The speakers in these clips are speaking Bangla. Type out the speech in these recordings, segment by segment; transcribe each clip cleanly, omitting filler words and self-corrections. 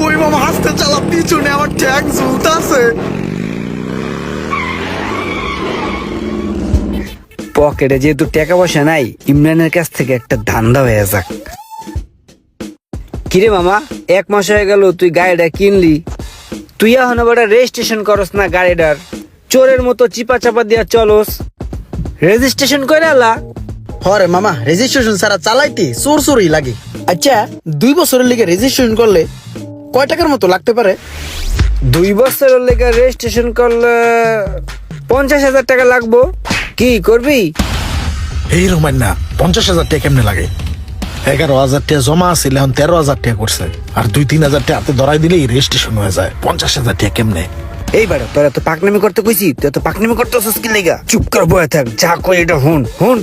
ওই মামা হাসতে চালা, পিছনে আমার ট্যাগ ঝুলতাছে। পকেটে যেহেতু টাকা পয়সা নাই, ইমরানের কাছ থেকে একটা ধান্দা হয়ে যাক। কিরে মামা, 1 মাস হয়ে গেল তুই গাড়িটা কিনলি, তুই এখন আবার রেজিস্ট্রেশন করস না গাড়িটার, চোরের মতো চিপা চাপা দিয়া চলস। রেজিস্ট্রেশন করে আলা। হরে মামা, রেজিস্ট্রেশন ছাড়া চালাইতে চোর চোরই লাগে। আচ্ছা, 2 বছরের লিগে রেজিস্ট্রেশন করলে কয় টাকার মতো লাগতে পারে? 2 বছরের লেগে রেজিস্ট্রেশন করলে 50,000 টাকা লাগবো। কি করবি? এই রকম না, 50,000 টাকা কেমনে লাগে? 11,000 টাকা জমা আছে, এখন 13,000 টাকা করছে, আর 2-3,000 টাকা হাতে ধরাই দিলেই রেজিস্ট্রেশন হয়ে যায়। 50,000 টাকা কেমনে? এইবার তোরা তো পাকনামি করতে কইছি, তুই তো পাকনামি করতেছিস কি লেগা? চুপ করে বয়ে থাক, যা কই এটা হুন হুন।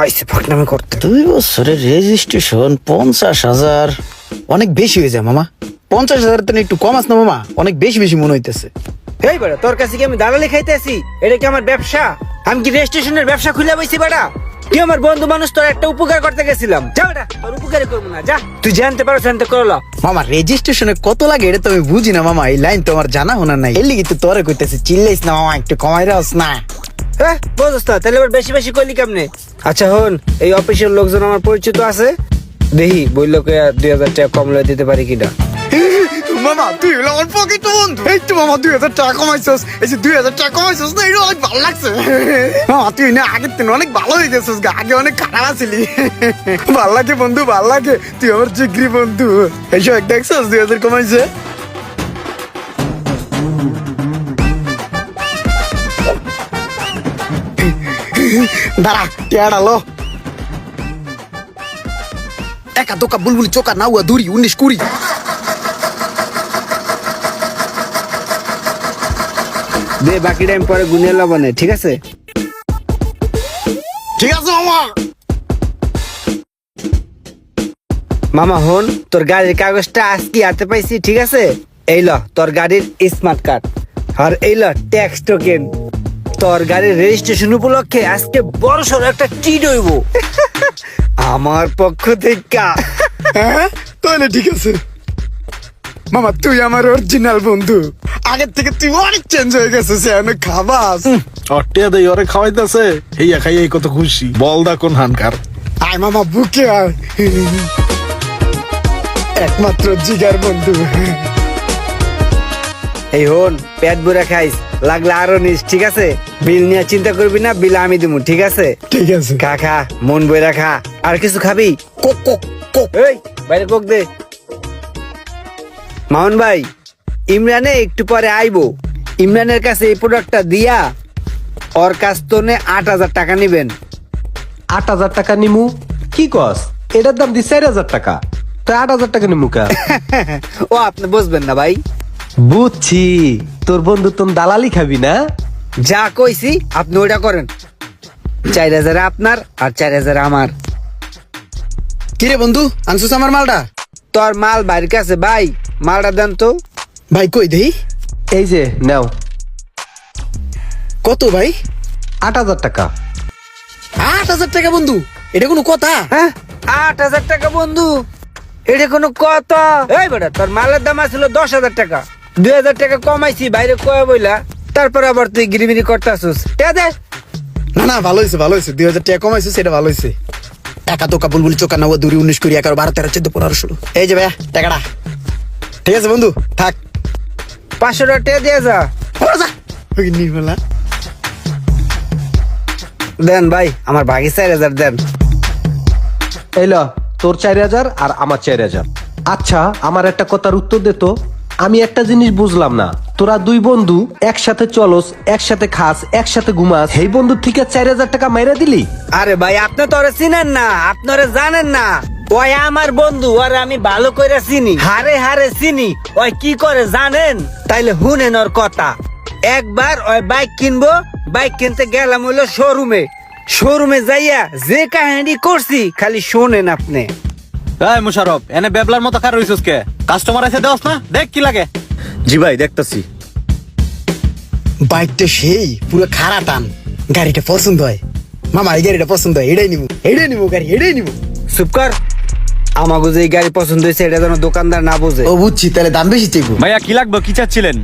আইসে পাকনামি করতে। 2 বছরের রেজিস্ট্রেশন 50,000 অনেক বেশি হয়ে যায় মামা। 50,000 তো একটু কম আছে না মামা? অনেক বেশি বেশি মনে হইতেছে। এইবার তোর কাছে কি আমি দালালি খাইতে আসি? এটা কি আমার ব্যবসা? আমি কি রেজিস্ট্রেশনের ব্যবসা খুলে বইছি বেটা? তুই আমার বন্ধু মানুষ, তোর একটা উপকার করতে গেছিলাম, যা বেটা, তোর উপকারই করবো না, যা। তুই জানতে পারো জানতে করলো মামা রেজিস্ট্রেশনে কত লাগে এটা তো আমি বুঝি না মামা। এই লাইন তো আমার জানা হোনা নাই, এর লিগে তো তোরে কইতেছি, চিল্লাইস না মামা, একটু কমাই রাস না। হ্যাঁ বুঝছ না, তাহলে এবার বেশি বেশি করলি কেমনে? আচ্ছা হন, এই অফিসের লোকজন আমার পরিচিত আছে, দেখি বললো 2,000 টাকা কম লয়ে দিতে পারি কিনা। মামা তুই হলো আমার পকেট বন্ধু। এই তো মামা 2,000 টাকা কমাইছস, এই যে 2,000 টাকা কমাইছস না, এটা অনেক ভালো লাগছে। মামা তুই না আগের থেকে অনেক ভালো হয়ে গেছিস, আগে অনেক খারাপ আছিলি। ভাল লাগে বন্ধু, ভাল লাগে, তুই আমার জিগরি বন্ধু। এইসব এক দেখছস 2,000 কমাইছে। দাঁড়া টেড়ালো একা দোকা বুলবুলি চোকা নাউয়া দূরি 19-20। দে, বাকি টাইম পরে গুনে লবণে, ঠিক আছে? ঠিক আছে মামা। মামা হন, তোর গাড়ির কাগজটা আজকে হাতে পাইছি, ঠিক আছে? এই ল তোর গাড়ির স্মার্ট কার্ড, আর এই ল ট্যাক্স টোকেন। তোর গাড়ির রেজিস্ট্রেশন উপলক্ষে আজকে বড় সড় একটা ট্রিট হইব আমার পক্ষ থেকে। হ্যাঁ তাহলে ঠিক আছে মামা, তুই আমার অরিজিনাল বন্ধু। আগের থেকে তুই অনেক চেঞ্জ হয়ে গেছিস, অনেক খাবাস। অট্টিয়া দেই ওরে খাওয়াইতেছে, হেইয়া খাইয়াই কত খুশি। বল দা কোন হানকার? আয় মামা বুকে আয়, একমাত্র জিগার বন্ধু। এই হন, পেট ভরে খাইস, লাগলে আরো নিস, ঠিক আছে? বিল নিয়ে চিন্তা করবি না, বিল আমি দিব, ঠিক আছে? ঠিক আছে। খা খা, মন বইরা খা। আর কিছু খাবি? Coke Coke Coke. এই বাইরে কোক দে। মামুন ভাই, ইমরানে একটু পরে আইবো, ইমরানের কাছে এই প্রোডাক্টটা দিয়া ওর কাছ তোনে 8,000 টাকা নিবেন। 8,000 টাকা নিমু? কি কস? এটার দাম দি 4,000 টাকা, তো 8,000 টাকা নিমু কা? ও আপনি বুঝবেন না ভাই। বুঝছি, তোর বন্ধু তোর দালালি খাবি না? যা কইছি আপনি ওইটা করেন। 4,000 আপনার আর 4,000 আমার। কিরে বন্ধু, আনছিস আমার মালটা? তোর মাল বাইর কাছে ভাই, মালটা দেন তো। ভাই কই দেই? এই যে নাও। কত ভাই? 8,000 টাকা। 8,000 টাকা বন্ধু, এটা কোনো কথা? হ্যাঁ 8,000 টাকা বন্ধু, এটা কোনো কথা? এই বেটা, তোর মালের দাম আছিল 10,000 টাকা, 2,000 টাকা কমাইছি বাইরে কয়ে বইলা, তারপর আবার তুই গিরিমিরি করতেছিস। দে। না না, ভালো হয়েছে ভালো হয়েছে, 2,000 টাকা কমাইছিস, সেটা ভালো হয়েছে। টাকা তো কাবুল বলি চোকা নাও 2, 19, 20, 11, 12, 13, 14, 15, 16। এই যে ভাইয়া টাকাটা। ঠিক আছে বন্ধু, থাক। 500 টাকা দিয়ে যা। ওরা যা ওই নির্মলা। দেন ভাই, আমার ভাগি 4,000 দেন। এই ল তোর 4,000 আর আমার 4,000। আচ্ছা, আমার একটা কথার উত্তর দে তো। আমি একটা জিনিস বুঝলাম না, তোরা 2 বন্ধু একসাথে চলস, একসাথে খাস, একসাথে ঘুমাস, এই বন্ধুর থেকে 4,000 টাকা মাইরা দিলি? আরে ভাই, আপনি তো ওরে চিনেন না, আপনারা জানেন না, ওই আমার বন্ধু, ওরে আমি ভালো করে চিনি, হারে হারে চিনি। ওই কি করে জানেন? তাইলে শুনেন ওর কথা। একবার ওই বাইক কিনবো, বাইক কিনতে গেলাম হইলো শোরুমে যাইয়া যে কাহিনী করছি খালি শোনেন আপনি। এই মুশারফ, এনে বেবলার মতো কার রইছস কে? কাস্টমার আছে দেওস না, দেখ কি লাগে। জি ভাই দেখতাছি। বাইকটা সেই পুরো খাড়া টান, গাড়িটা পছন্দ হয় মামা, এই গাড়িটা পছন্দ হয়, এটাই নিবো গাড়ি, এটাই নিবো। চুপ কর, আমাকে যে এই গাড়ি পছন্দ হয়েছে এটা যেন দোকানদার না বোঝে। ও বুঝছি, তাহলে দাম বেশি চাইবো। ভাইয়া কি লাগবে, কি চাচ্ছিলেন?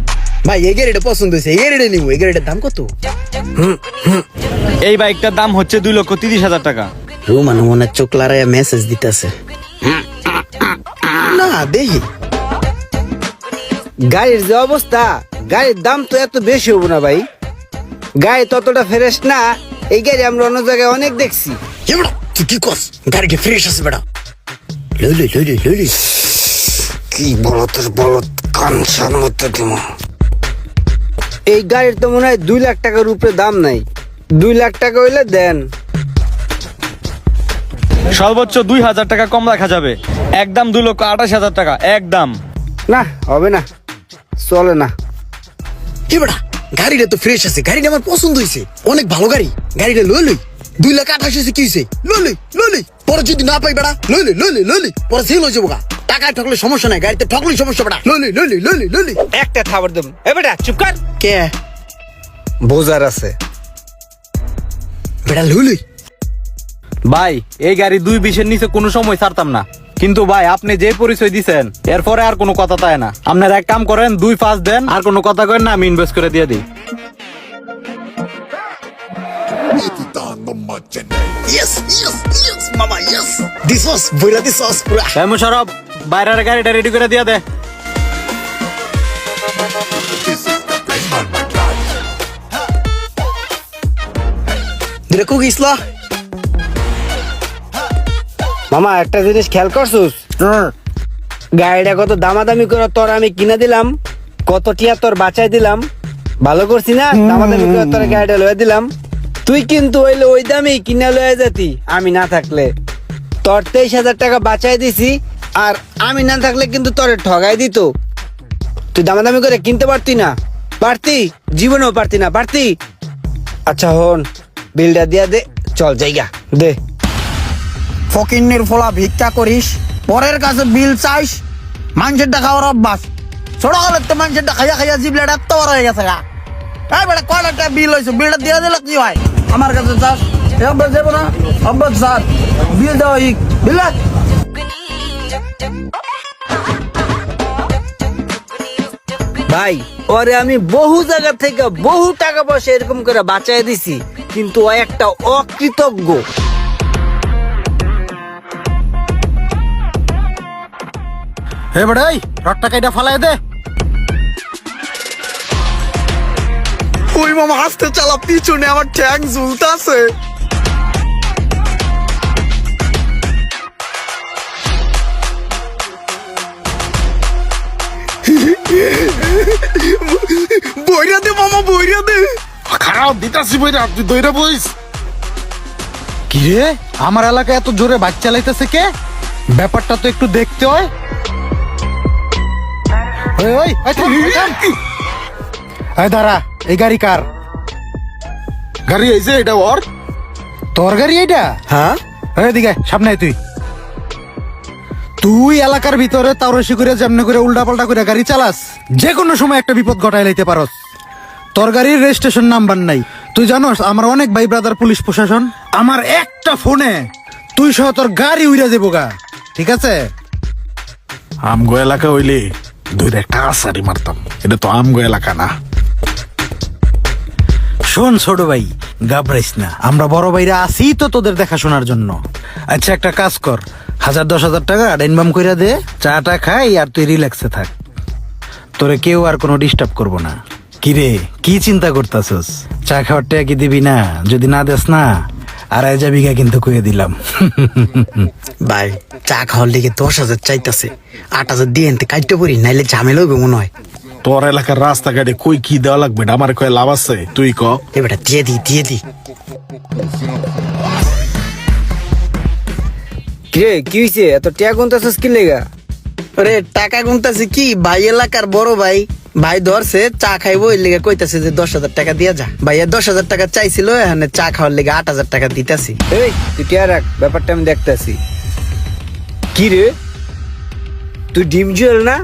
ভাই এই গাড়িটা পছন্দ হয়েছে, এই গাড়িটা নিবো। এই গাড়িটার দাম কত? এই বাইকটার দাম হচ্ছে 2,30,000 টাকা। রোমান মনে চোখ লাগাইয়া মেসেজ দিতেছে। না দেখি গাড়ির যে অবস্থা, গাড়ির দাম তো এত বেশি হবো না ভাই। গাড়ি ততটা ফ্রেশ না। এই গাড়ি আমরা অন্য জায়গায় অনেক দেখছি। এ বেটা, তুই কি কস? গাড়িটা ফ্রেশ আছে বেটা। লইলি কি বলত কানসার মধ্যে দিব। এই গাড়ির তো মনে হয় 2 লাখ টাকার উপরে দাম নাই। 2 লাখ টাকা হইলে দেন। সর্বোচ্চ 2,000 টাকা কম রাখা যাবে। একদম 2,28,000 টাকা একদম। না হবে না, চলে না। এ বেটা, গাড়িটা তো ফ্রেশ আছে, গাড়িটা আমার পছন্দ হয়েছে, অনেক ভালো গাড়ি। গাড়িটা লই 2,28,000 কি হয়েছে? লই পরে যদি না পাই বেটা, লই পরে সেল হয়ে যাবো গা। টাকায় ঠকলে সমস্যা নাই, গাড়িতে ঠকলে সমস্যা বেটা। লই একটা খাবার দেব। এ বেটা চুপ কর। কে বোঝার আছে। বেটা লই ভাই এই গাড়ি 2,20 নিচে কোনো সময় ছাড়তাম না, কিন্তু ভাই আপনি যে পরিচয় দিছেন এরপরে আর কোনো কথা তাই না। আপনার এক কাম করেন, 2,5 দেন, আর কোনো কথা করেন না, আমি ইনভেস্ট করে দিয়ে দিই। ইয়েস মামা, ইয়েস দিস ওয়াজ বইরা দিস ওয়াজ পুরা। তাই মোশারফ, বাইরের গাড়িটা রেডি করে দিয়ে দে। দিলে কুক ইসলা। মামা একটা জিনিস খেয়াল করছিস? গাড়িটা কত দামাদামি করে তোর আমি কিনে দিলাম, কত টিয়া তোর বাঁচাই দিলাম। ভালো করছি না? দামাদামি করে তোর গাড়িটা লয়ে দিলাম। তুই কিন্তু হইলে ওই দামেই কিনে লয়ে যেতি আমি না থাকলে। তোর 23,000 টাকা বাঁচাই দিছি, আর আমি না থাকলে কিন্তু তোর ঠগাই দিত। তুই দামাদামি করে কিনতে পারতি না? পারতি? জীবনেও পারতি না। পারতি? আচ্ছা হন, বিলটা দিয়া দে, চল জায়গা দে। ফকিন্নির ফলা ভিক্ষা করিস, পরের কাছে বিল চাইস। মানুষের টাকা ওর অভ্যাস। ছোট হলে তো মানুষের খাইয়া জিবলেট এত বড় হয়ে গেছে গা। এই বেটা কয় লাখ টাকা বিল হয়েছে, বিলটা দিয়ে দিলে কি হয়? আমার কাছে চাস অভ্যাস যাবো না, অভ্যাস স্যার বিল দেওয়া বিল। ভাই ওরে আমি বহু জায়গা থেকে বহু টাকা পয়সা এরকম করে বাঁচাই দিছি, কিন্তু ও একটা অকৃতজ্ঞ। হে বেড়াই, রডটা কাইটা ফালাই দে। ওই মামা আসতে চালা, পিছনে আমার ট্যাঙ্ক ঝুলতাছে। বইরা দে মামা, বইরা দে। খারাপ দিতাছি বইরা, তুই দইরা বইস। কি রে, আমার এলাকায় এত জোরে বাইক চালাইতেছে কে? ব্যাপারটা তো একটু দেখতে হয়। ওই দাঁড়া, এই গাড়ি কার? গাড়ি এই যে, এটা ওর? তোর গাড়ি এটা? হ্যাঁ এদিকে সামনে আয়। তুই এলাকার ভিতরে তারসি করে যেমনি করে উল্টা পাল্টা করে গাড়ি চালাস, যে কোনো সময় একটা বিপদ ঘটাই লাইতে পারস। তোর গাড়ির রেজিস্ট্রেশন নাম্বার নাই। তুই জানোস আমার অনেক ভাই ব্রাদার পুলিশ প্রশাসন, আমার একটা ফোনে তুই সহ তোর গাড়ি উড়ে দেবো গা। ঠিক আছে? আমগো এলাকা হইলে দুইটা একটা আসারি মারতাম। এটা তো আমগো এলাকা না। শোন ছোট ভাই, ঘাবড়াইস না, আমরা বড় ভাইরা আছি তো তোদের দেখাশোনার জন্য। আচ্ছা একটা কাজ কর, 1,000-10,000 টাকা ডাইনবাম কইরা দে, চাটা খাই আর তুই রিল্যাক্সে থাক। তোরে কেউ আর কোনো ডিস্টার্ব করবো না। কিরে, কি চিন্তা করতাছস? চা খাওয়ার টাকা কি দিবি না? যদি না দেস না, 2.5 বিঘা কিন্তু কইয়ে দিলাম। ভাই চা খাওয়ার লিগে 10,000 চাইতাছে, 8,000 দিয়ে এনতে কাটতে পারি, নাইলে ঝামেলা হইবে মনে হয়। তোর এলাকার রাস্তাঘাটে কই কি দেওয়া লাগবে, আমার কয়ে লাভ আছে? তুই ক। এবারে দিয়ে দি। কিরে কি হইছে? এত টাকা গুনতাছস কি লেগা? আরে টাকা গুনতাছে কি, ভাই এলাকার বড় ভাই, ভাই ধরছে চা খাইবো, এর লিগে কইতাছে যে 10,000 টাকা দিয়া যা। ভাইয়া 10,000 টাকা চাইছিল, এখানে চা খাওয়ার লিগে 8,000 টাকা দিতাছি। এই তুই টাকা রাখ, ব্যাপারটা আমি দেখতাছি। কি রে, তুই ডিম জুয়েল না?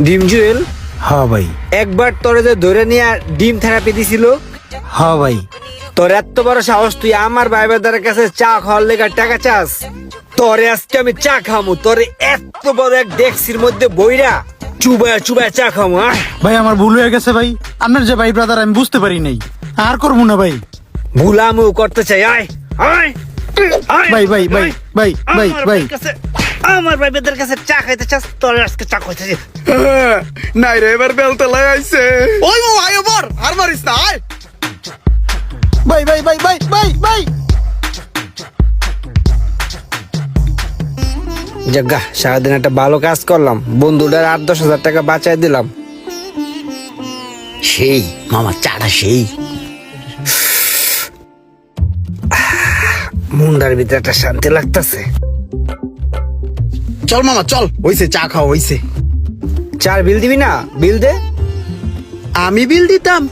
ডিম জুয়েল? হ্যাঁ ভাই। একবার তোরে যে ধরে নিয়ে ডিম থেরাপি দিছিল, হ্যাঁ ভাই। তোর এত বড় সাহস, তুই আমার ভাই বাদারের কাছে চা খাওয়ার লেগে টাকা চাস? তোরে আজকে আমি চা খামু, তোরে এত বড় এক ডেক্সির মধ্যে বইরা চুবায়া চুবায়া চা খামু। আয় ভাই আমার ভুল হয়ে গেছে ভাই, আপনার যে ভাই ব্রাদার আমি বুঝতে পারি নাই, আর করবো না ভাই। ভুলামু করতে চাই। আয় আয় আয়। ভাই ভাই ভাই ভাই ভাই আমার ভাই ভাইয়ের কাছে, আমার ভাইদের কাছে চা খাইতে চাস, তোরে আজকে চা খাইতেছি। নাই রে, এবার বেলতে লাগাইছে। ওই মামা আয় এবার, আর মারিস না, আয়। ভাই ভাই ভাই ভাই ভাই ভাই জাগা সারাদিন একটা ভালো কাজ করলাম, বন্ধুটার 8-10 হাজার টাকা বাঁচাই দিলাম। সেই মামা চাটা সেই, মুন্ডার ভিতরে একটা শান্তি লাগতেছে। চল মামা চল, হইছে চা খাওয়া হইছে। চার বিল দিবি না? বিল দে। আমি বিল দিতাম?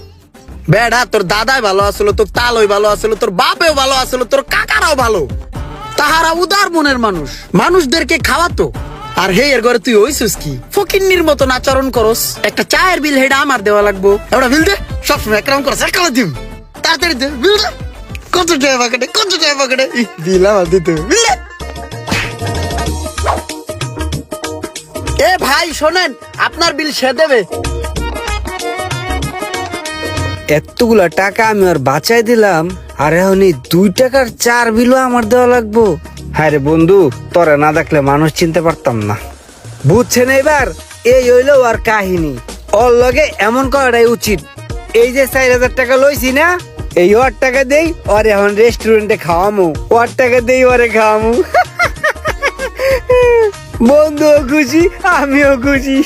বেড়া, তোর দাদাই ভালো আসলো, তোর তালই ভালো আসলো, তোর বাপেও ভালো আসলো, তোর কাকারাও ভালো। তাহারা উদার মনের মানুষ, মানুষদেরকে খাওয়াতো। আর হে এর ঘরে তুই হইছিস কি ফকিন্নির মতন আচরণ করস। একটা চায়ের বিল হেডা আমার দেওয়া লাগবো। এবার বিল দে, সবসময় একরকম করস, একলা দিম। তাড়াতাড়ি দে বিল দে। কত টাকা পকেটে, কত টাকা পকেটে? বিল আমার দিতে হবে, বিল দে। এ ভাই শোনেন, আপনার বিল সে দেবে। এতগুলা টাকা আমি আর বাঁচাই দিলাম, আর এখন এই 2 টাকার 4 বিলও আমার দেওয়া লাগবো। হ্যাঁ রে বন্ধু, তোরা না দেখলে মানুষ চিনতে পারতাম না। বুঝছেন এবার? এই হইলো আর কাহিনী। ওর লগে এমন করাটাই উচিত। এই যে 4,000 টাকা লইছি না, এই ওর টাকা দেই, ওর এখন রেস্টুরেন্টে খাওয়ামু, ওর টাকা দেই ওরে খাওয়ামু। বন্ধুও খুশি, আমিও খুশি।